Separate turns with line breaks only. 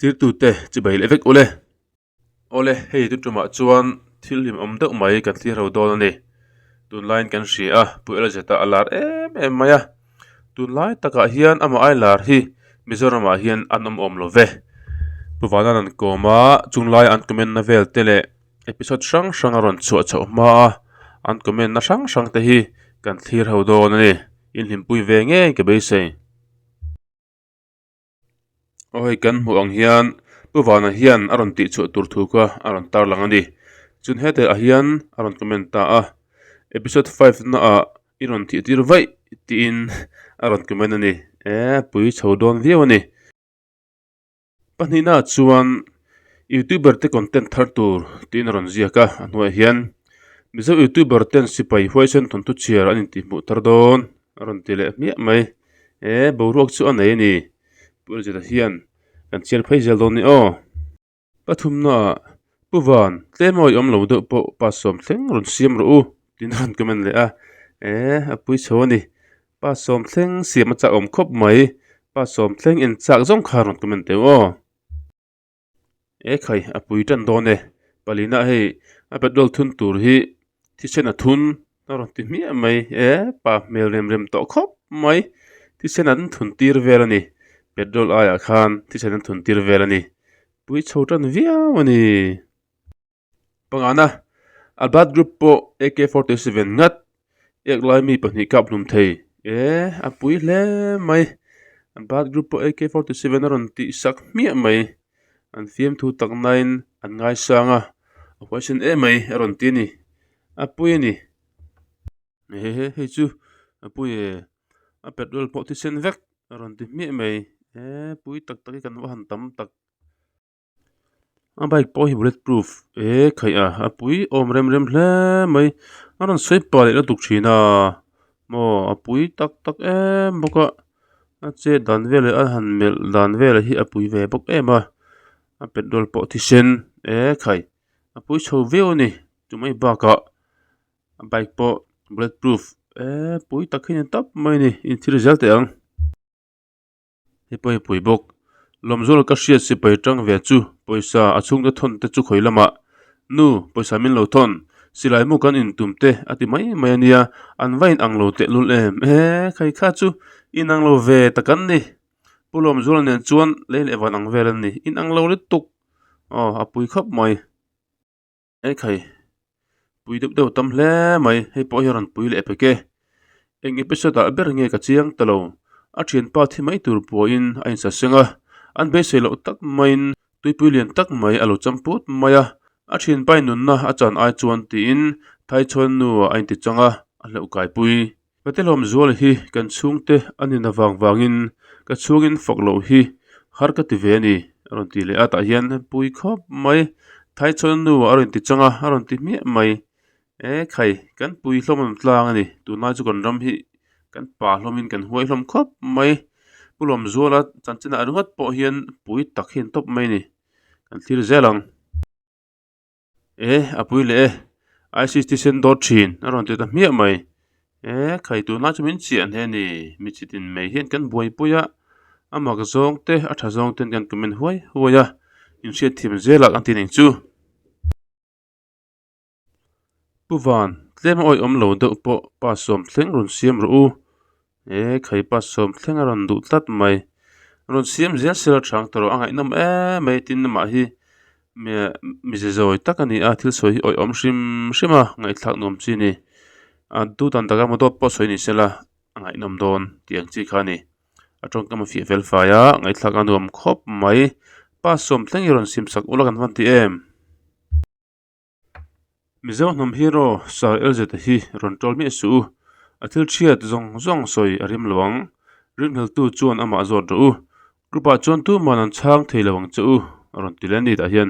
tir tu te chi bai le vek ole hei tu tuma chuan thil hlim om deuh mai kan thlir ho dawn ani tun line kan hria a puila zeta alar em maya tun lai taka hian ama ai lar hi Mizoram ah hian an om lo ve puwanan an kawma chung lai an comment na vel tele episode hrang hrang a rawn chuah chauh hma a an comment na hrang hrang te hi kan thlir ho dawn ani in hlimpui ve nge ke bei sei oi kan hmu ang hian puwana hian a rawn tih chuah tur thu kha a rawn tar lang ani chun hete a hian a rawn comment ta a episode 5 na a i rawn tih tir vai tiin a rawn comment ani pui chho dawn viau ani pahnihna chuan youtuber te content thar tur tin a rawn ziak a a hnuai hian mizo youtuber ten Sipai huaisen thon tu chiar an in tih hmuh tar dawn a rawn ti leh miah mai boruak chu a nei ani puila zeta hian kan chiar phei zel dawn ni aw pathumna puwan tlemoi om lo deuh pawh pa sawm thleng rawn siam ro u tin rawn comment le a a pui chho ani pa sawm thleng siam achak awm khawp mai pa sawm thleng in chak zawng kha rawn comment teuh aw khai a pui tan dawn e palina hei a petrol thun tur hi thisen a thun a rawn ti miah mai pa hmel rem rem tawh khawp mai thisen an thun tir vel ani petrol aia khan thisen an thun tir vel ani pui chho tan viau ani pangana albat group po AK47 ngat ek lai mi pahnih kap hlum thei a pui hle mai albat group po AK47 a rawn tih sak miah mai an fiam thu tak nain an ngai sanga a huaisen mai a rawn ti ni a pui ani hei chu a pui a petrol pawh thisen vek a rawn ti miah mai pui tak tak kan wahan tam tak a bike pawh hi bulletproof khai a pui awm rem rem hle mai a rawn soi pa leh na tuk thina mo a pui tak tak boka a che dan vel a han mel dan vel hi a pui ve bawk em a petrol pawh thisen khai a pui chho veu ani chumai baka a bike pawh bulletproof pui tak hin tap mai ni in thir zel te ang hi pui bawk lomzol ka hriat Sipai tang ve chu poisa a chung te thon te chu khoi lama nu poisa min lo thon silai mu kan in tum te ati mai mai ania an vain ang lo te lul em khai kha chu in ang lo ve takan ni pulom zul nen chuan leile van ang vel ani in ang lo le tuk a pui khop mai khai pui deuh deuh tam hle mai hei pawh hi ran pui le peke eng episode a ber nge ka chiang talo a thian pa thi mai tur po in a in sa senga an be se lo tak main tuipui lian tak mai alo champut maya a thian pai nun na a chan ai chuan ti in thai chon nu a in ti changa a hleu kai pui patelom zual hi kan chung te anin awang wangin ka chungin faklo hi har ka ti ve ni ron ti le ata hian pui khop mai thai chon nu a ron ti changa a ron ti mi mai khai kan pui hlom tlang ani tu na chu kan ram hi kan pa hlomin kan huai hlom khop mai pulom zuala chanchina arungat po hian pui tak hin top mai ni kan thlir zelang a pui le IC station dot thin a ron ti ta miah mai khai tu na chumin chian he ni mi chitin mai hian kan buai puya amak zong te a tha zong ten kan comment huai huaya in hriat thim zelak an ti ning chu puwan tlem oi om lo deuh pawh pa sawm thleng ron siam ro u khai pa sawm thleng a ron duh tlat mai ron siam zel sel thang taro angai nam mai tin nama hi mi zezoi tak ani a thil soi oi om hrim hrim a ngai thlak nom chi ni a du tan taka modop pawh soi ni sela angai nom dawn tiang chi kha ni a tong kama fi vel faya ngai thlak anuam khop mai pa sawm thleng i ron sim sak ula kan van ti em mizo hnom hero sar elzet hi ron tol mi su a thil thiat zong zong soi arim lawang rin hel tu chuan ama zot ro u grupa chuan tu manan chhang thei lawang chu ron ti len ni ta hian